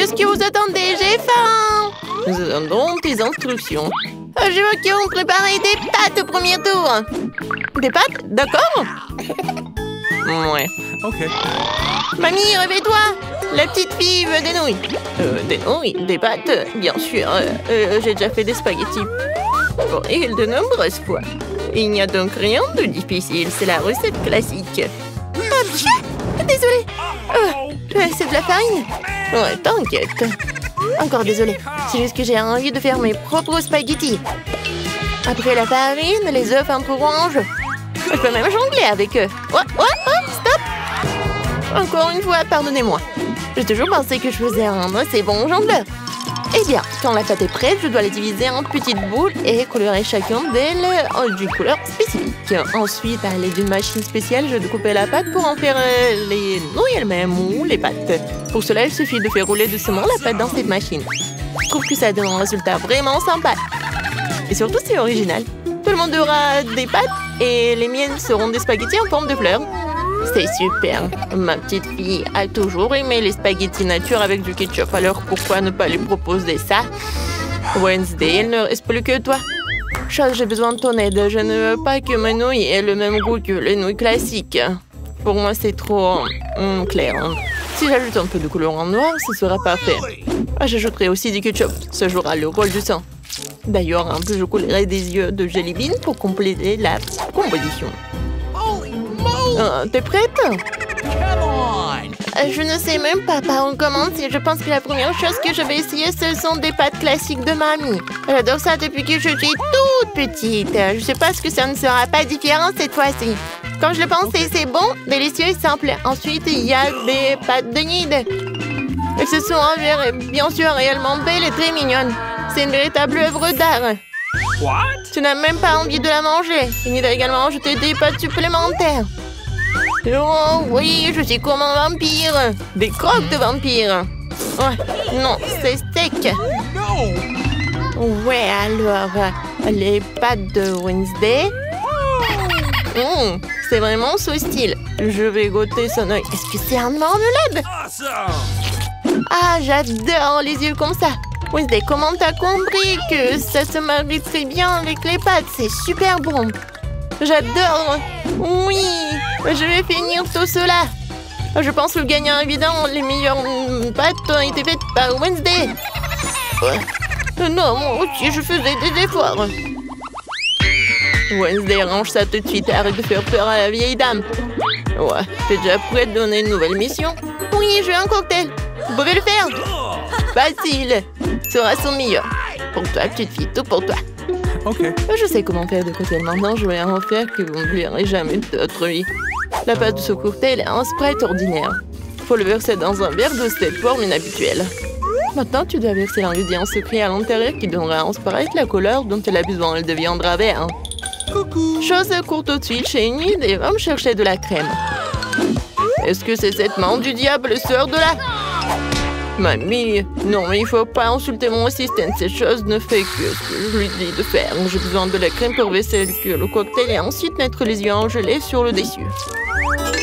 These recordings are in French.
Qu'est-ce que vous attendez? J'ai faim! Nous attendons tes instructions. Je veux qu'on prépare des pâtes au premier tour. Des pâtes? D'accord? Ouais. Ok. Mamie, réveille-toi! La petite fille veut des nouilles. Des nouilles? Des pâtes? Bien sûr. J'ai déjà fait des spaghettis. Et de nombreuses fois. Il n'y a donc rien de difficile. C'est la recette classique. Désolée. C'est de la farine? Ouais, t'inquiète. Encore désolée. C'est juste que j'ai envie de faire mes propres spaghettis. Après la farine, les œufs entreront en jeu. Je peux même jongler avec eux. Oh, stop! Encore une fois, pardonnez-moi. J'ai toujours pensé que je faisais un assez bon jongleur. Eh bien, quand la pâte est prête, je dois la diviser en petites boules et colorer chacune d'elles d'une couleur spécifique. Ensuite, à l'aide d'une machine spéciale, je découpe la pâte pour en faire les nouilles elles-mêmes ou les pâtes. Pour cela, il suffit de faire rouler doucement la pâte dans cette machine. Je trouve que ça donne un résultat vraiment sympa. Et surtout, c'est original. Tout le monde aura des pâtes et les miennes seront des spaghettis en forme de fleurs. C'est super. Ma petite fille a toujours aimé les spaghettis nature avec du ketchup. Alors pourquoi ne pas lui proposer ça? Wednesday, il ne reste plus que toi. Charles, j'ai besoin de ton aide. Je ne veux pas que mes nouilles aient le même goût que les nouilles classiques. Pour moi, c'est trop clair. Si j'ajoute un peu de couleur en noir, ce sera parfait. J'ajouterai aussi du ketchup. Ça jouera le rôle du sang. D'ailleurs, un peu, je coulerai des yeux de jelly bean pour compléter la composition. T'es prête? Je ne sais même pas par où commencer. Je pense que la première chose que je vais essayer, ce sont des pâtes classiques de mamie. J'adore ça depuis que je suis toute petite. Je suppose que ça ne sera pas différent cette fois-ci. Comme je le pensais, c'est bon, délicieux et simple. Ensuite, il y a des pâtes de Nid. Elles se sont avérées, bien sûr, réellement belles et très mignonnes. C'est une véritable œuvre d'art. Tu n'as même pas envie de la manger. Nid a également ajouté des pâtes supplémentaires. Oh oui, je suis comme un vampire. Des croques de vampire. Ouais, non, c'est sec. Ouais, alors, les pâtes de Wednesday. C'est vraiment ce style. Je vais goûter son œil. Est-ce que c'est un marmelade? Ah, j'adore les yeux comme ça. Wednesday, comment t'as compris que ça se marie très bien avec les pâtes? C'est super bon. J'adore. Oui, je vais finir tout cela. Je pense que le gagnant évident, les meilleures pâtes ont été faites par Wednesday. Non, moi aussi, je faisais des efforts. Wednesday, range ça tout de suite. Arrête de faire peur à la vieille dame. Ouais, t'es déjà prête à donner une nouvelle mission? Oui, je veux un cocktail. Vous pouvez le faire? Facile. Sera son meilleur. Pour toi, petite fille, tout pour toi. Ok. Je sais comment faire des cocktails maintenant. Je vais en faire que vous n'oublierez jamais de votre vie. La pâte de ce cocktail est un Sprite ordinaire. Faut le verser dans un verre de cette forme inhabituelle. Maintenant, tu dois verser l'ingrédient secret à l'intérieur qui donnera à un Sprite la couleur dont elle a besoin. Elle deviendra vert. Coucou. Chose court tout de suite chez Nid et va me chercher de la crème. Est-ce que c'est cette main du diable sort de là? Mamie, non, mais il faut pas insulter mon assistant. Cette chose ne fait que ce que je lui dis de faire. J'ai besoin de la crème pour verser le cocktail et ensuite mettre les yeux en gelée sur le dessus.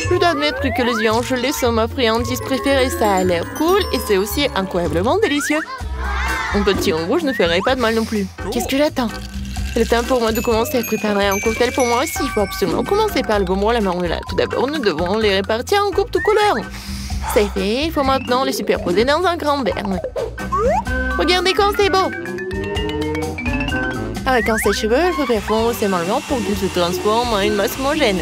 Je dois admettre que les yeux en gelée sont ma friandise préférée. Ça a l'air cool et c'est aussi incroyablement délicieux. Un petit en rouge ne ferait pas de mal non plus. Qu'est-ce que j'attends? C'est le temps pour moi de commencer à préparer un cocktail pour moi aussi. Il faut absolument commencer par le bonbon et la marmelade. Tout d'abord, nous devons les répartir en coupes de couleur. C'est fait, il faut maintenant les superposer dans un grand verre. Regardez comme c'est beau! Avec un sèche-cheveux, il faut faire fondre ces marmelades pour qu'ils se transforment en une masse homogène.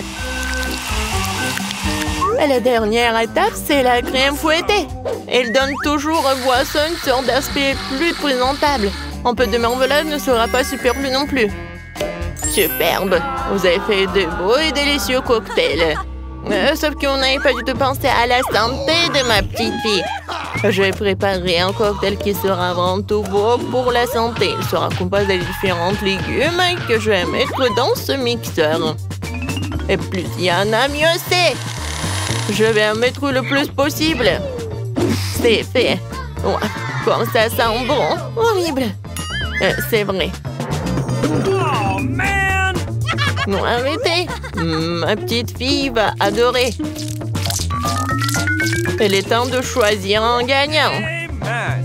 Et la dernière étape, c'est la crème fouettée. Elle donne toujours aux boissons une sorte d'aspect plus présentable. Un peu de marmelade ne sera pas superflu non plus. Superbe! Vous avez fait de beaux et délicieux cocktails. Sauf qu'on n'avait pas du tout pensé à la santé de ma petite fille. Je vais préparer un cocktail qui sera avant tout beau pour la santé. Il sera composé de différents légumes que je vais mettre dans ce mixeur. Et plus il y en a, mieux c'est. Je vais en mettre le plus possible. C'est fait. Ouais, comme ça sent bon. Horrible. C'est vrai. Oh, man! Non, arrêtez. Ma petite fille va adorer. Il est temps de choisir un gagnant. Amen.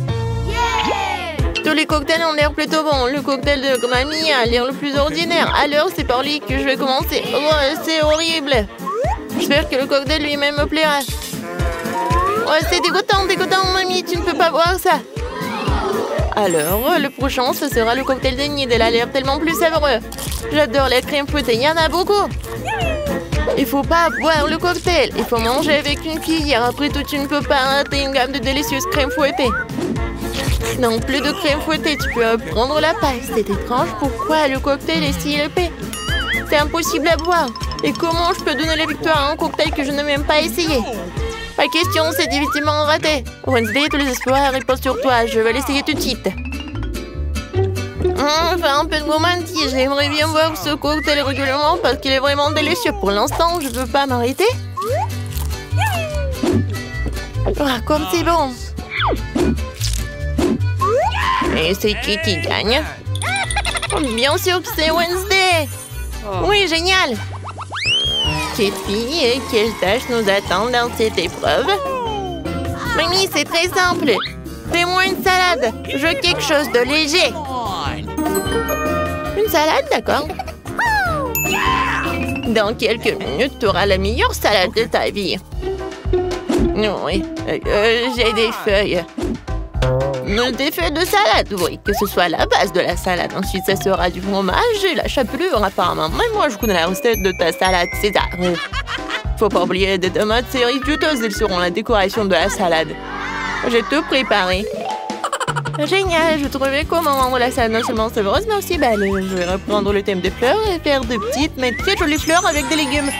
Tous les cocktails ont l'air plutôt bons. Le cocktail de mamie a l'air le plus ordinaire. Alors, c'est par lui que je vais commencer. Oh, c'est horrible. J'espère que le cocktail lui-même me plaira. Oh, c'est dégoûtant, mamie. Tu ne peux pas boire ça. Alors, le prochain, ce sera le cocktail de Nid. Elle a l'air tellement plus savoureux. J'adore la crème fouettée. Il y en a beaucoup. Il faut pas boire le cocktail. Il faut manger avec une cuillère. Après tout, tu ne peux pas rater une gamme de délicieuses crèmes fouettées. Non, plus de crème fouettée. Tu peux prendre la paille. C'est étrange. Pourquoi le cocktail est si épais? C'est impossible à boire. Et comment je peux donner la victoire à un cocktail que je n'ai même pas essayé? Pas question, c'est définitivement raté. Wednesday, tous les espoirs reposent sur toi. Je vais l'essayer tout de suite. Enfin, un peu de gourmandise. J'aimerais bien boire ce cocktail régulièrement parce qu'il est vraiment délicieux. Pour l'instant, je ne peux pas m'arrêter. Comme c'est bon. Et c'est qui gagne? Bien sûr que c'est Wednesday. Oui, génial. Petite fille, et quelle tâche nous attend dans cette épreuve? Mamie, c'est très simple. Fais-moi une salade. Je veux quelque chose de léger. Une salade, d'accord. Dans quelques minutes, tu auras la meilleure salade de ta vie. Oui, j'ai des feuilles. Des feuilles de salade, oui, que ce soit la base de la salade. Ensuite, ça sera du fromage et la chapelure, apparemment. Mais moi, je connais la recette de ta salade César. Faut pas oublier des tomates cerises juteuses. Elles seront la décoration de la salade. J'ai tout préparé. Génial, je trouvais comment rendre la salade non seulement savoureuse, mais aussi belle. Je vais reprendre le thème des fleurs et faire de petites, mais très jolies fleurs avec des légumes.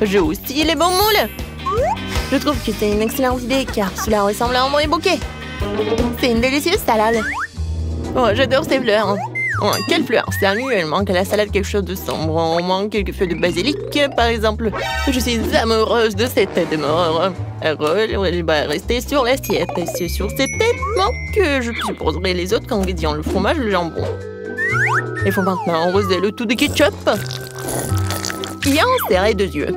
J'ai aussi les bons moules. Je trouve que c'est une excellente idée, car cela ressemble à un vrai bouquet. C'est une délicieuse salade. Oh, j'adore ces fleurs. Oh, quelle fleur? Sérieux, il manque à la salade quelque chose de sombre. On manque quelques feuilles de basilic, par exemple. Je suis amoureuse de cette tête de mort. Elle va rester sur l'assiette. Et c'est sur cette tête que je supposerai les autres ingrédients, le fromage et le jambon. Il faut maintenant arroser le tout de ketchup. Bien serré de yeux.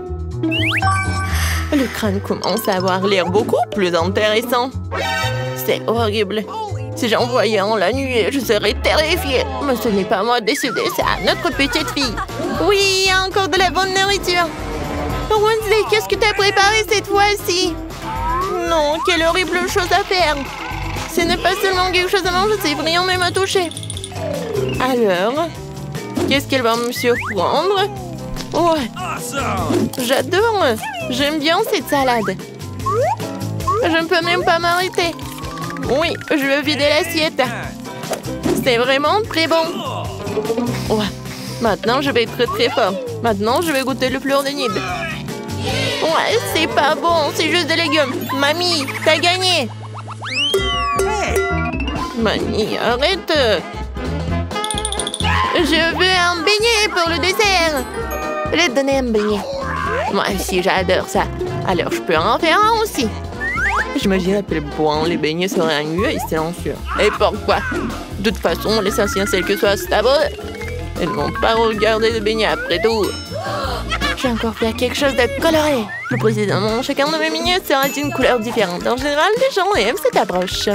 Le crâne commence à avoir l'air beaucoup plus intéressant. C'est horrible. Si j'en voyais en la nuit, je serais terrifiée. Mais ce n'est pas moi de décider, c'est à notre petite fille. Oui, il y a encore de la bonne nourriture. Wednesday, qu'est-ce que tu as préparé cette fois-ci? Non, quelle horrible chose à faire. Ce n'est pas seulement quelque chose à manger, c'est vraiment même à toucher. Alors, qu'est-ce qu'elle va me surprendre? Ouais, j'adore. J'aime bien cette salade. Je ne peux même pas m'arrêter. Oui, je veux vider l'assiette. C'est vraiment très bon. Ouais, maintenant je vais être très fort. Maintenant, je vais goûter le fleur de Nid. Ouais, c'est pas bon, c'est juste des légumes. Mamie, t'as gagné. Mamie, arrête. Je veux un beignet pour le dessert. Je vais te donner un beignet. Moi aussi, j'adore ça. Alors, je peux en faire un aussi. J'imagine à quel point les beignets seraient un lieu et silencieux. Et pourquoi? De toute façon, l'essentiel c'est que ce soit savoureux. Elles ne vont pas regarder les beignets après tout. J'ai encore fait quelque chose de coloré. Plus précisément, chacun de mes beignets sera d'une couleur différente. En général, les gens aiment cette approche.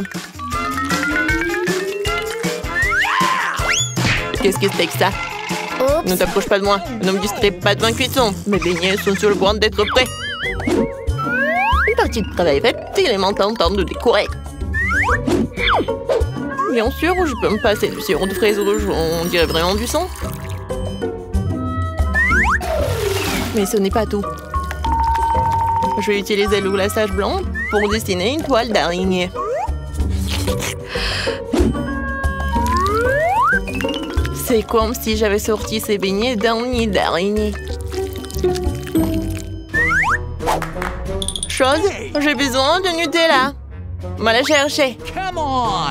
Qu'est-ce que c'est que ça? Oups. Ne t'approche pas de moi. Ne me distrais pas de ma cuisson. Mes beignets sont sur le point d'être prêts. Une partie de travail faite, il est maintenant temps de décorer. Bien sûr, je peux me passer du sirop de fraise rouge, on dirait vraiment du sang. Mais ce n'est pas tout. Je vais utiliser le glaçage blanc pour dessiner une toile d'araignée. C'est comme si j'avais sorti ces beignets d'un nid d'araignée. Chose, j'ai besoin de Nutella. Va la chercher. Come on!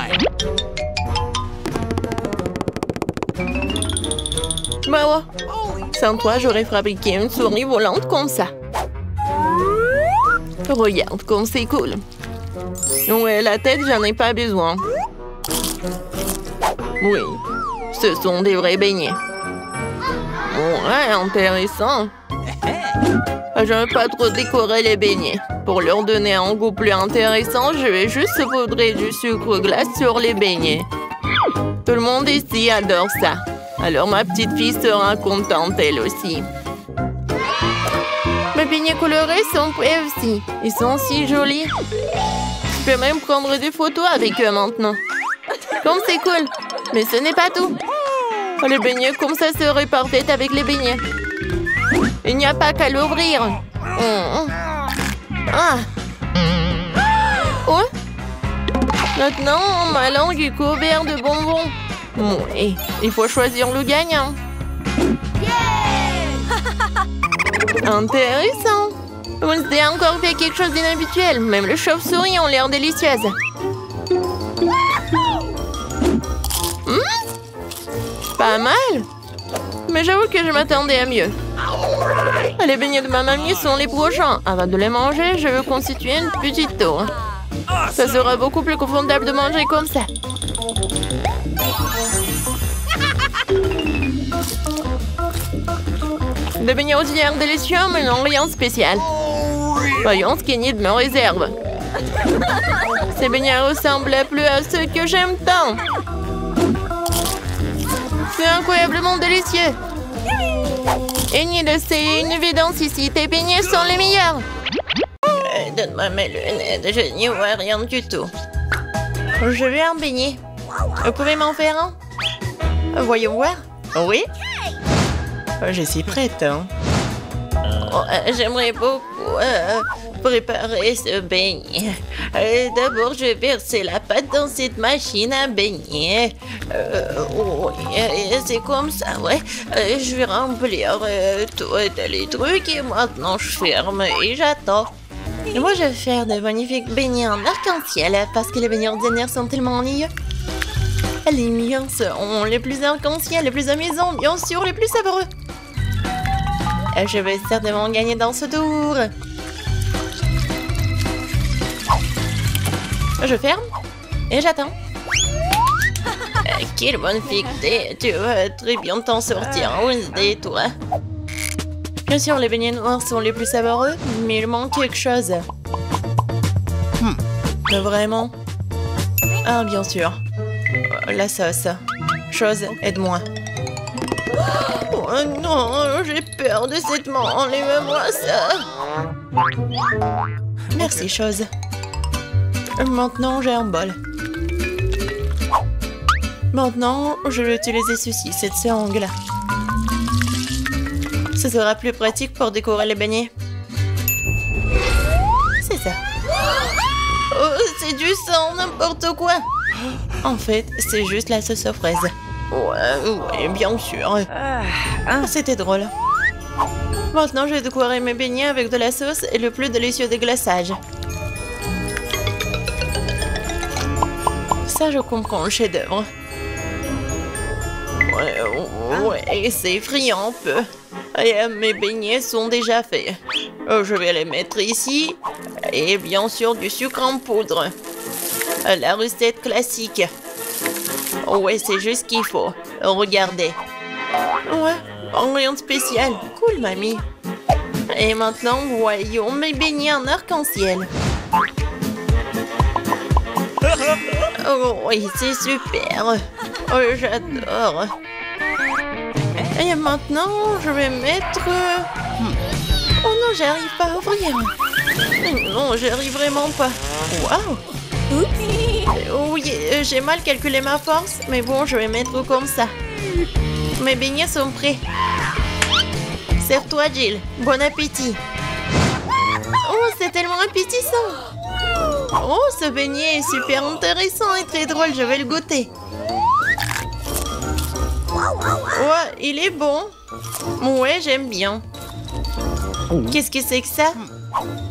Bah ouais. Sans toi, j'aurais fabriqué une souris volante comme ça. Regarde comme c'est cool. Ouais, la tête, j'en ai pas besoin. Oui, ce sont des vrais beignets. Ouais, intéressant. Je veux pas trop décorer les beignets. Pour leur donner un goût plus intéressant, je vais juste saupoudrer du sucre glace sur les beignets. Tout le monde ici adore ça. Alors ma petite fille sera contente elle aussi. Mes beignets colorés sont prêts aussi. Ils sont si jolis. Je peux même prendre des photos avec eux maintenant. Comme c'est cool. Mais ce n'est pas tout. Les beignets comme ça seraient parfaits avec les beignets. Il n'y a pas qu'à l'ouvrir. Ah. Oh. Maintenant, ma langue est couverte de bonbons. Oui, il faut choisir le gagnant. Intéressant. Wednesday a encore fait quelque chose d'inhabituel. Même les chauves-souris ont l'air délicieuses. Pas mal. Mais j'avoue que je m'attendais à mieux. Les beignets de ma mamie sont les prochains. Avant de les manger, je veux constituer une petite tour. Ça sera beaucoup plus confortable de manger comme ça. Des beignets ordinaires délicieux, mais non rien de spécial. Voyons ce qu'Enid me réserve. Ces beignets ressemblent plus à ceux que j'aime tant. C'est incroyablement délicieux. Enid, c'est une évidence ici. Tes beignets sont les meilleurs. Donne-moi mes lunettes, je n'y vois rien du tout. Je veux un beignet. Vous pouvez m'en faire un? Voyons voir. Oui? Je suis prête. Hein? J'aimerais beaucoup préparer ce beignet. D'abord, je vais verser la pâte dans cette machine à beignet. C'est comme ça, ouais. Je vais remplir tous les trucs et maintenant je ferme et j'attends. Et moi, je vais faire de magnifiques beignets en arc-en-ciel parce que les beignets ordinaires sont tellement ennuyeux. Les miens seront les plus arc-en-ciel, les plus amusants, bien sûr, les plus savoureux. Je vais certainement gagner dans ce tour. Je ferme et j'attends. Quelle bonne fixée. Tu vas très bien t'en sortir, Wednesday, toi. Bien sûr, les beignets noirs sont les plus savoureux, mais il manque quelque chose. Vraiment? Ah, bien sûr. La sauce. Chose, aide-moi. Oh non, j'ai peur de cette main. Enlève-moi ça. Merci, chose. Maintenant, j'ai un bol. Maintenant, je vais utiliser ceci, cette sangle. Ce sera plus pratique pour décorer les beignets. C'est ça. Oh, c'est du sang, n'importe quoi. En fait, c'est juste la sauce aux fraises. Ouais, bien sûr. C'était drôle. Maintenant, je vais décorer mes beignets avec de la sauce et le plus délicieux des glaçages. Ça, je comprends le chef-d'œuvre. Ouais, c'est effrayant un peu. Et mes beignets sont déjà faits. Je vais les mettre ici. Et bien sûr, du sucre en poudre. La recette classique. Ouais, c'est juste ce qu'il faut. Regardez. Ouais, rien de spécial. Cool, mamie. Et maintenant, voyons mes beignets en arc-en-ciel. Oh, oui, c'est super. Oh, j'adore. Et maintenant, je vais mettre... Oh non, j'arrive pas à ouvrir. Non, j'arrive vraiment pas. Waouh. Oui, j'ai mal calculé ma force, mais bon, je vais mettre comme ça. Mes beignets sont prêts. Serve-toi, Jill. Bon appétit. Oh, c'est tellement appétissant. Oh, ce beignet est super intéressant et très drôle. Je vais le goûter. Ouais, il est bon. Ouais, j'aime bien. Qu'est-ce que c'est que ça?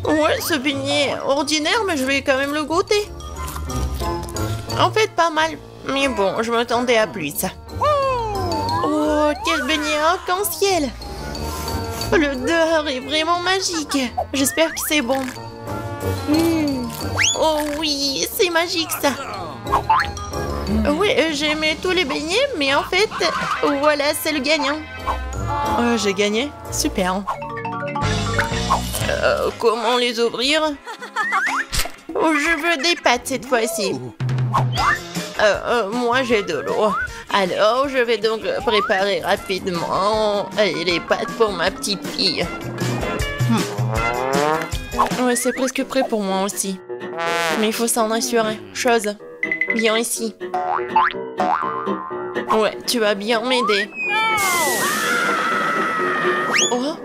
Ouais, ce beignet est ordinaire, mais je vais quand même le goûter. En fait, pas mal. Mais bon, je m'attendais à plus. Oh, quel beignet arc-en-ciel. L'odeur est vraiment magique. J'espère que c'est bon. Oh oui, c'est magique ça. Oui, j'ai aimé tous les beignets, mais en fait, voilà, c'est le gagnant. J'ai gagné? Super. Comment les ouvrir? Oh, je veux des pâtes cette fois-ci. Moi, j'ai de l'eau. Alors, je vais donc préparer rapidement les pâtes pour ma petite fille. Ouais, c'est presque prêt pour moi aussi. Mais il faut s'en assurer. Chose, viens ici. Ouais, tu vas bien m'aider. Oh,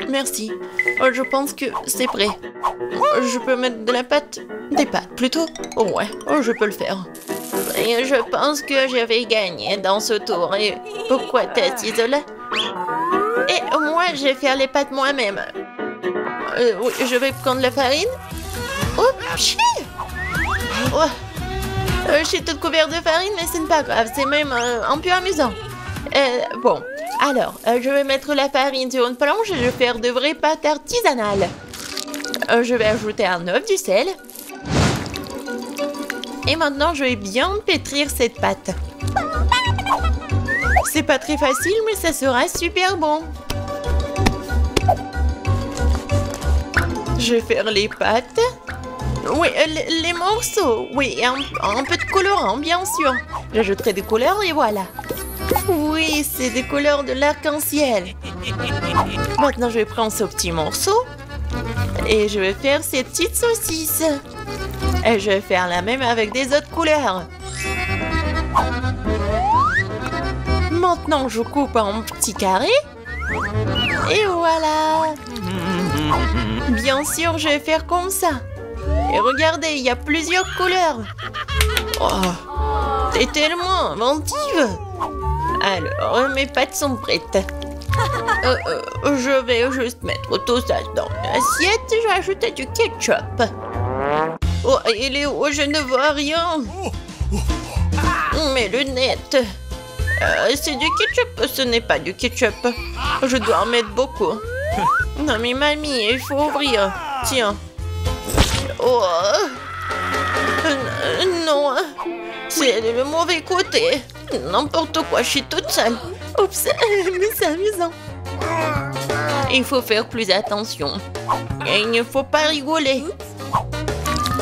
merci. Je pense que c'est prêt. Je peux mettre de la pâte? Des pâtes, plutôt? Ouais, je peux le faire. Et je pense que je vais gagner dans ce tour. Et pourquoi t'es assise là? Et moi, je vais faire les pâtes moi-même. Oui, je vais prendre la farine. Oh, chier! Oh. Je suis toute couverte de farine, mais ce n'est pas grave. C'est même un peu amusant. Bon, alors, je vais mettre la farine sur une planche et je vais faire de vraies pâtes artisanales. Je vais ajouter un œuf, du sel. Et maintenant, je vais bien pétrir cette pâte. C'est pas très facile, mais ça sera super bon. Je vais faire les pâtes. Oui, les morceaux. Oui, un peu de colorant, bien sûr. J'ajouterai des couleurs et voilà. Oui, c'est des couleurs de l'arc-en-ciel. Maintenant, je vais prendre ce petit morceau. Et je vais faire ces petites saucisses. Et je vais faire la même avec des autres couleurs. Maintenant, je coupe en petits carrés. Et voilà. Bien sûr, je vais faire comme ça. Et regardez, il y a plusieurs couleurs. Oh, t'es tellement inventive. Alors, mes pâtes sont prêtes. Je vais juste mettre tout ça dans l'assiette et je vais ajouter du ketchup. Oh, il est où? Je ne vois rien. Mes lunettes. C'est du ketchup, ce n'est pas du ketchup. Je dois en mettre beaucoup. Non mais mamie, il faut ouvrir. Tiens. Oh. Non. C'est le mauvais côté. N'importe quoi, je suis toute seule. Oups, mais c'est amusant. Il faut faire plus attention. Et il ne faut pas rigoler.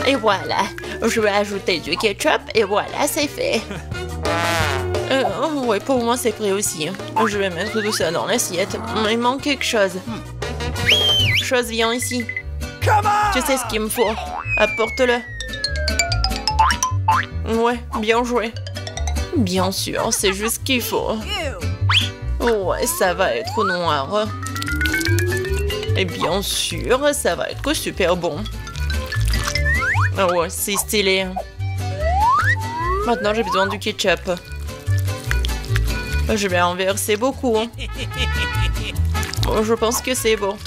Et voilà. Je vais ajouter du ketchup et voilà, c'est fait. Ouais, pour moi, c'est prêt aussi. Je vais mettre tout ça dans l'assiette. Il manque quelque chose. Chose, viens ici. Tu sais ce qu'il me faut. Apporte-le. Ouais, bien joué. Bien sûr, c'est juste ce qu'il faut. Ouais, ça va être noir. Et bien sûr, ça va être super bon. Ah ouais, c'est stylé. Maintenant, j'ai besoin du ketchup. Je vais en verser beaucoup. Bon, je pense que c'est bon.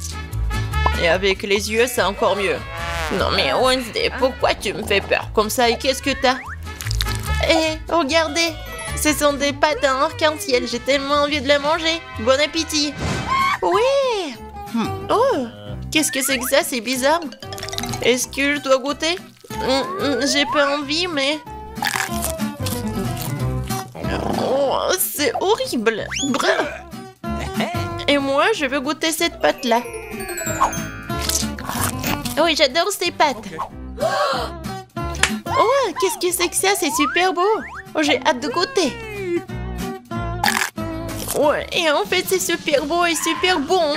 Et avec les yeux, c'est encore mieux. Non mais Wednesday, pourquoi tu me fais peur comme ça et qu'est-ce que t'as? Eh, regardez, ce sont des pâtes en arc-en-ciel. J'ai tellement envie de les manger. Bon appétit. Oui. Oh, qu'est-ce que c'est que ça? C'est bizarre. Est-ce que je dois goûter? J'ai pas envie, mais... Oh, c'est horrible. Bref. Et moi, je veux goûter cette pâte-là. Oui, j'adore ces pâtes. Oh, qu'est-ce que c'est que ça? C'est super beau. Oh, j'ai hâte de goûter. Ouais, et en fait, c'est super beau et super bon.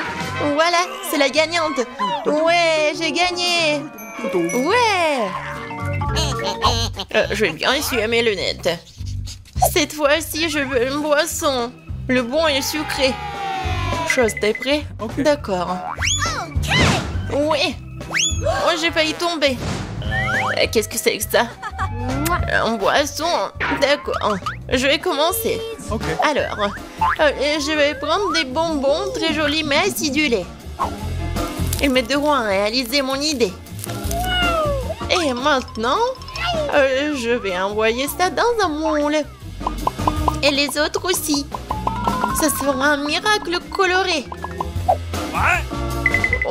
Voilà, c'est la gagnante. Ouais, j'ai gagné. Ouais. Je vais bien essuyer mes lunettes. Cette fois-ci, je veux une boisson. Le bon et le sucré. Chose, t'es prêt? Okay. D'accord. Oui. Oh, j'ai failli tomber. Qu'est-ce que c'est que ça? En boisson. D'accord. Je vais commencer. Okay. Alors, je vais prendre des bonbons très jolis mais acidulés. Ils m'aideront à réaliser mon idée. Et maintenant, je vais envoyer ça dans un moule. Et les autres aussi. Ça sera un miracle coloré.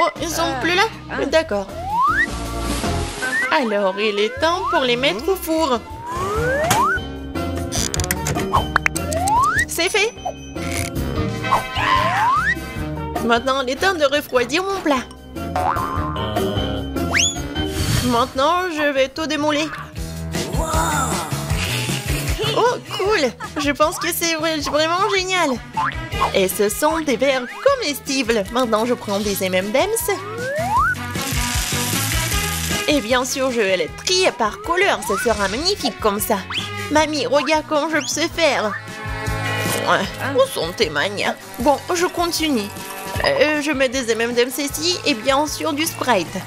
Oh, ils sont plus là? D'accord. Alors, il est temps pour les mettre au four. C'est fait. Maintenant, il est temps de refroidir mon plat. Maintenant, je vais tout démouler. Oh, cool! Je pense que c'est vraiment génial. Et ce sont des verres comestibles. Maintenant, je prends des M&M's. Et bien sûr, je vais les trier par couleur. Ça sera magnifique comme ça. Mamie, regarde comment je sais faire. Ouais, où sont tes manières? Bon, je continue. Je mets des M&M's ici et bien sûr du Sprite.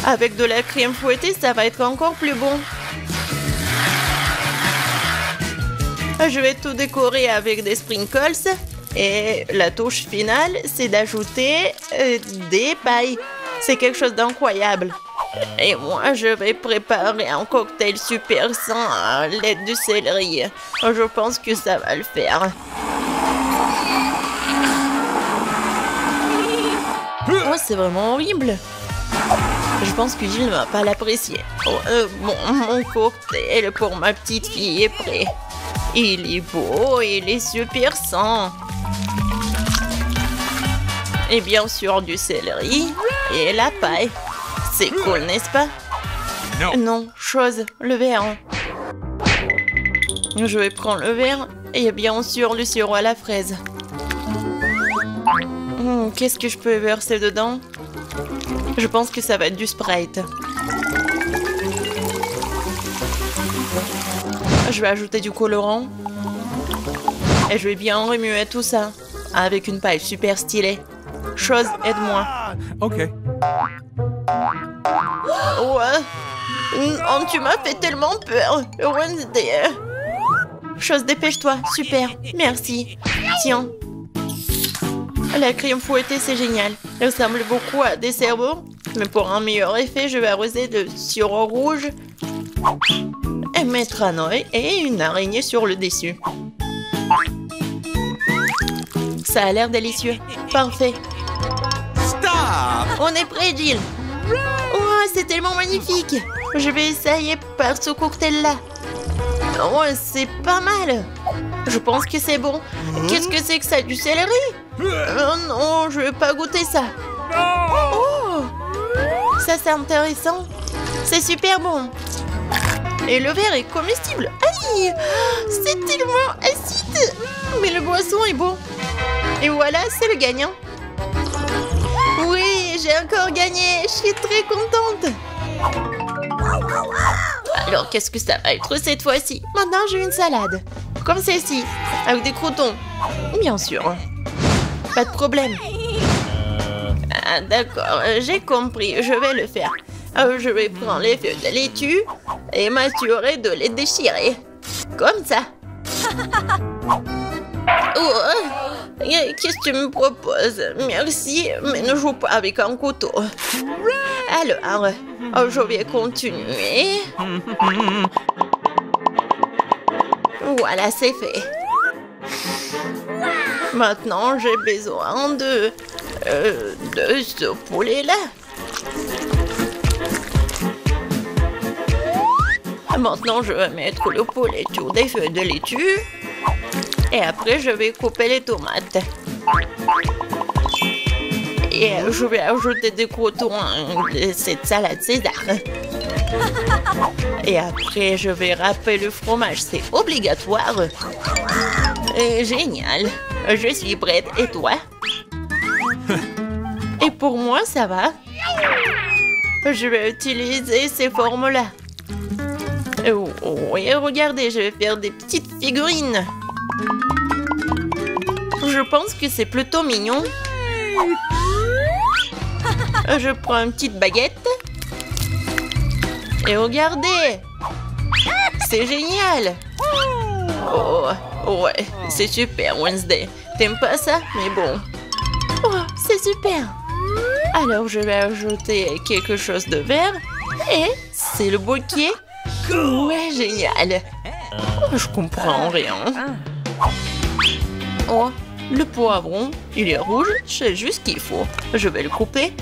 Avec de la crème fouettée, ça va être encore plus bon. Je vais tout décorer avec des sprinkles. Et la touche finale, c'est d'ajouter des pailles. C'est quelque chose d'incroyable. Et moi, je vais préparer un cocktail super sain à l'aide du céleri. Je pense que ça va le faire. Oh, c'est vraiment horrible. Je pense que Gilles ne va pas l'apprécier. Oh, bon, mon cocktail pour ma petite fille est prêt. Il est beau, il est super sain. Et bien sûr du céleri et la paille. C'est cool, n'est-ce pas? Non, chose, le verre. Je vais prendre le verre et bien sûr le sirop à la fraise. Qu'est-ce que je peux verser dedans? Je pense que ça va être du Sprite. Je vais ajouter du colorant. Et je vais bien remuer tout ça avec une paille super stylée. Chose, aide-moi. Ok. Ouais. Oh, tu m'as fait tellement peur. Wednesday. Chose, dépêche-toi. Super. Merci. Tiens. La crème fouettée, c'est génial. Elle ressemble beaucoup à des cerveaux. Mais pour un meilleur effet, je vais arroser de sirop rouge et mettre un œil et une araignée sur le dessus. Ça a l'air délicieux. Parfait. Stop! On est prêt, Jill. Oh, c'est tellement magnifique. Je vais essayer par ce cocktail-là. Oh, c'est pas mal. Je pense que c'est bon. Qu'est-ce que c'est que ça? Du céleri? Oh non, je vais pas goûter ça. Oh, ça c'est intéressant. C'est super bon. Et le verre est comestible. Aïe, c'est tellement acide. Mais le boisson est bon. Et voilà, c'est le gagnant. Oui, j'ai encore gagné. Je suis très contente. Alors, qu'est-ce que ça va être cette fois-ci? Maintenant, j'ai une salade. Comme celle-ci, avec des croutons. Bien sûr. Pas de problème. Ah, d'accord, j'ai compris. Je vais le faire. Je vais prendre les feuilles de laitue et m'assurer de les déchirer. Comme ça. Oh, qu'est-ce que tu me proposes? Merci, mais ne joue pas avec un couteau. Alors, je vais continuer. Voilà, c'est fait. Maintenant, j'ai besoin de ce poulet-là. Maintenant, je vais mettre le poulet sur des feuilles de laitue. Et après, je vais couper les tomates. Et je vais ajouter des croutons de cette salade César. Et après, je vais râper le fromage. C'est obligatoire. Génial. Je suis prête. Et toi? Et pour moi, ça va. Je vais utiliser ces formes-là. Oui, regardez, je vais faire des petites figurines. Je pense que c'est plutôt mignon. Je prends une petite baguette. Et regardez! C'est génial! Oh, ouais, c'est super, Wednesday. T'aimes pas ça? Mais bon. Oh, c'est super! Alors, je vais ajouter quelque chose de vert. Et c'est le bouquet. Ouais, génial! Oh, je comprends rien. Oh, le poivron, il est rouge, c'est juste ce qu'il faut. Je vais le couper.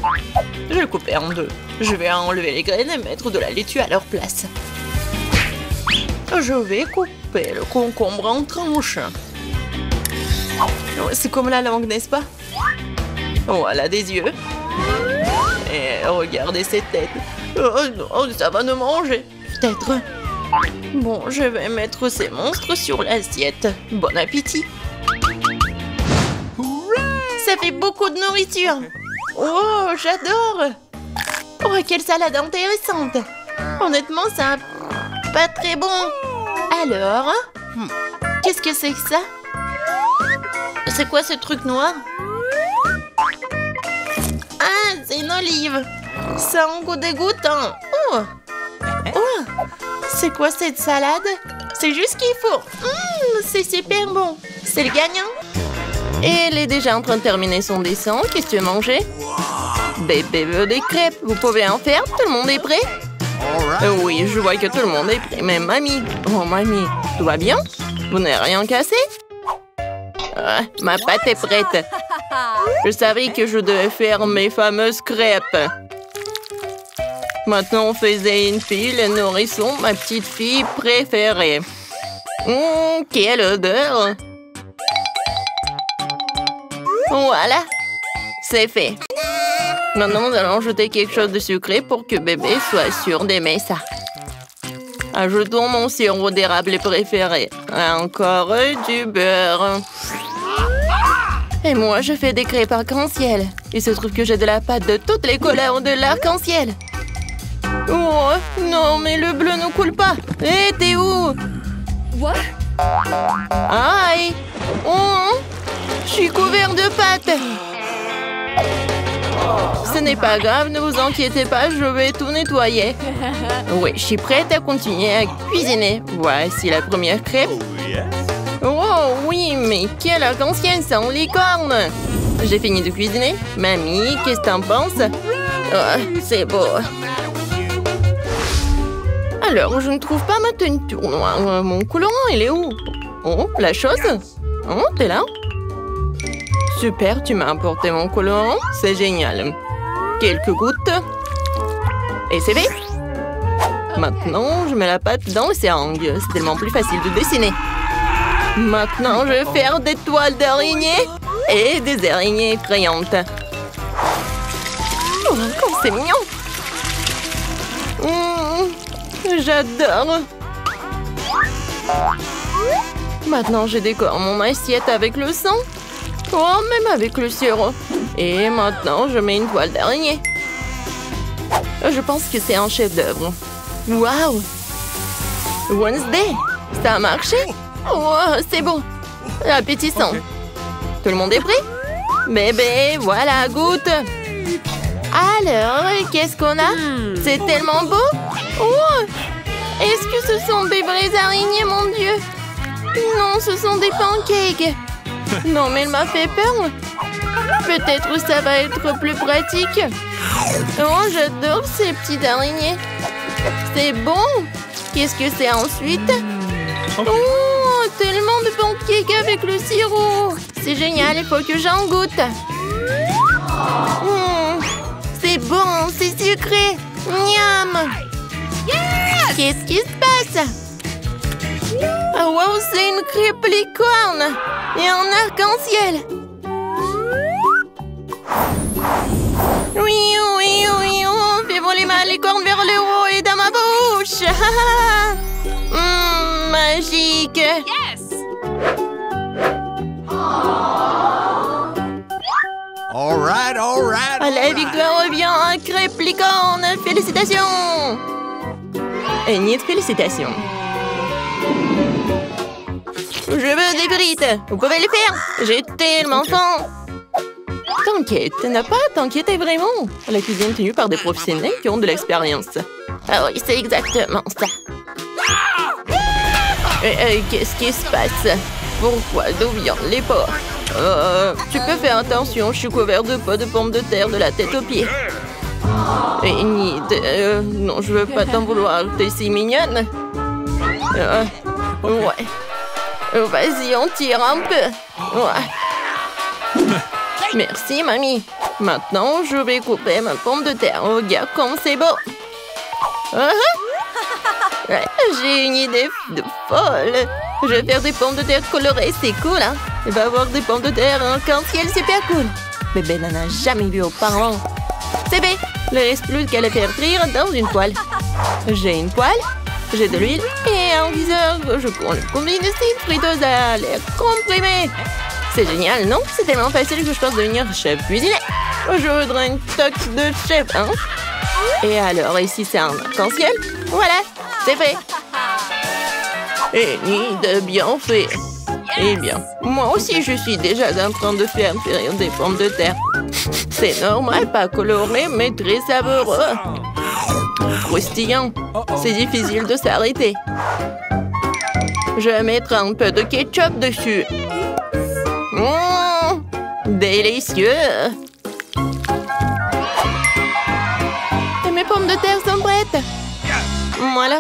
Je vais le couper en deux. Je vais enlever les graines et mettre de la laitue à leur place. Je vais couper le concombre en tranches. C'est comme la langue, n'est-ce pas? Oh, elle a des yeux. Et regardez cette tête. Oh, ça va nous manger. Peut-être. Bon, je vais mettre ces monstres sur l'assiette. Bon appétit. Ça fait beaucoup de nourriture. Oh, j'adore. Oh, quelle salade intéressante. Honnêtement, ça pas très bon. Alors, qu'est-ce que c'est que ça? C'est quoi ce truc noir? Ah, c'est une olive. Ça a un goût dégoûtant. Oh, oh, c'est quoi cette salade? C'est juste ce qu'il faut. C'est super bon. C'est le gagnant. Et elle est déjà en train de terminer son dessin. Qu'est-ce que tu veux manger? Bébé veut des crêpes. Vous pouvez en faire? Tout le monde est prêt? Oui, je vois que tout le monde est prêt. Mais mamie, oh mamie, tout va bien? Vous n'avez rien cassé? Ma pâte est prête. Je savais que je devais faire mes fameuses crêpes. Maintenant, on faisait une fille, le nourrisson, ma petite fille préférée. Quelle odeur! Voilà, c'est fait. Maintenant, nous allons ajouter quelque chose de sucré pour que bébé soit sûr d'aimer ça. Ajoutons mon sirop d'érable préféré. Encore du beurre. Et moi, je fais des crêpes arc-en-ciel. Il se trouve que j'ai de la pâte de toutes les couleurs de l'arc-en-ciel. Oh, non, mais le bleu ne coule pas. Hé, t'es où? What? Aïe! Oh, je suis couvert de pâte. Ce n'est pas grave, ne vous inquiétez pas, je vais tout nettoyer. Oui, je suis prête à continuer à cuisiner. Voici la première crêpe. Oh oui, mais quelle arc-en-ciel, c'est en licorne. J'ai fini de cuisiner. Mamie, qu'est-ce que t'en penses? Oh, c'est beau. Alors, je ne trouve pas ma teinture noire. Mon colorant, il est où? Oh, la chose? Oh, t'es là? Super, tu m'as apporté mon colorant. C'est génial. Quelques gouttes. Et c'est fait. Maintenant, je mets la pâte dans le seringue. C'est tellement plus facile de dessiner. Maintenant, je vais faire des toiles d'araignée et des araignées effrayantes. Oh, c'est mignon. J'adore. Maintenant, je décore mon assiette avec le sang. Oh, même avec le sirop. Et maintenant, je mets une toile d'araignée. Je pense que c'est un chef-d'œuvre. Waouh! Wednesday, ça a marché? Oh, c'est bon. Appétissant. Okay. Tout le monde est prêt? Bébé, voilà, goûte. Alors, qu'est-ce qu'on a? C'est tellement beau. Oh! Est-ce que ce sont des vraies araignées, mon Dieu? Non, ce sont des pancakes. Non, mais elle m'a fait peur. Peut-être ça va être plus pratique. Oh, j'adore ces petites araignées. C'est bon. Qu'est-ce que c'est ensuite? Oh, tellement de pancakes avec le sirop. C'est génial, il faut que j'en goûte. C'est bon, c'est sucré. Miam. Qu'est-ce qui se passe? Oh, wow, c'est une crêpe licorne et un arc-en-ciel. Oui, oui, oui, oh, fais voler ma licorne vers le haut et dans ma bouche. Magique. Yes! All right. La victoire revient à crêpe licorne. Félicitations. Et niet félicitations. Je veux des frites. Vous pouvez le faire. J'ai tellement faim. T'inquiète, n'a pas à t'inquiéter vraiment. La cuisine est tenue par des professionnels qui ont de l'expérience. Ah oui, c'est exactement ça. Qu'est-ce qui se passe? Pourquoi? D'où viennent les porcs? Tu peux faire attention, je suis couvert de pots de pommes de terre de la tête aux pieds. Et non, je veux pas t'en vouloir, t'es si mignonne. Ouais. Vas-y, on tire un peu. Ouais. Merci, mamie. Maintenant, je vais couper ma pomme de terre. Regarde comme c'est beau. Ouais, j'ai une idée de folle. Je vais faire des pommes de terre colorées, c'est cool, hein? Il va y avoir des pommes de terre en arc-en-ciel super cool. Bébé n'en a jamais vu auparavant. C'est B. Il ne reste plus qu'à le faire frire dans une poêle. J'ai une poêle, j'ai de l'huile et un viseur que je combine une friteuse à l'air comprimé. C'est génial, non? C'est tellement facile que je pense devenir chef cuisinier. Je voudrais une toque de chef, hein? Et alors, ici, c'est un arc-en-ciel. Voilà, c'est fait. Et ni de bien fait. Eh bien, moi aussi, je suis déjà en train de faire frire des pommes de terre. C'est normal, pas coloré, mais très savoureux. Croustillant. C'est difficile de s'arrêter. Je mettrai un peu de ketchup dessus. Délicieux. Et mes pommes de terre sont prêtes. Voilà.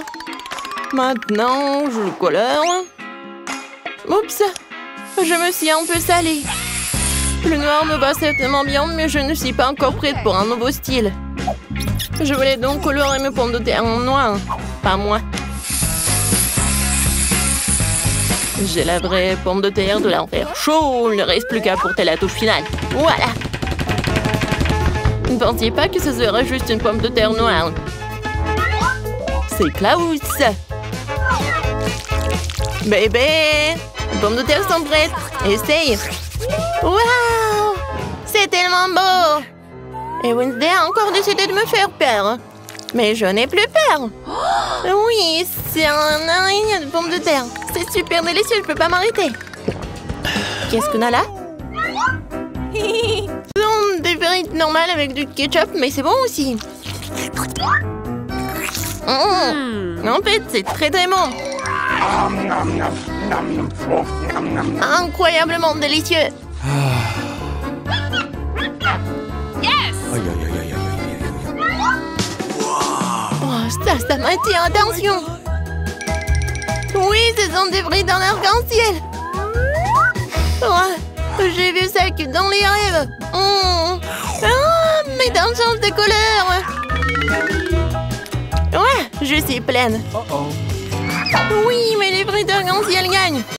Maintenant, je le colore. Oups, je me suis un peu salée. Le noir me va certainement bien, mais je ne suis pas encore prête pour un nouveau style. Je voulais donc colorer mes pommes de terre en noir. Pas moi. J'ai la vraie pomme de terre de l'enfer chaud. Il ne reste plus qu'à apporter la touche finale. Voilà. Ne pensiez pas que ce serait juste une pomme de terre noire. C'est Klaus. Bébé, les pommes de terre sont prêtes. Essaye. Waouh! C'est tellement beau! Et Wednesday a encore décidé de me faire peur. Mais je n'ai plus peur. Oui, c'est un araignée de pommes de terre. C'est super délicieux, je peux pas m'arrêter. Qu'est-ce qu'on a là? Des frites normales avec du ketchup, mais c'est bon aussi. En fait, c'est très très bon. Incroyablement délicieux. Oh, ça m'attire, attention. Oui, ce sont des frites en arc-en-ciel. Oh, j'ai vu ça que dans les rêves. Mais dans le change de couleur. Ouais, je suis pleine. Oui, mais les frites arc-en-ciel gagnent.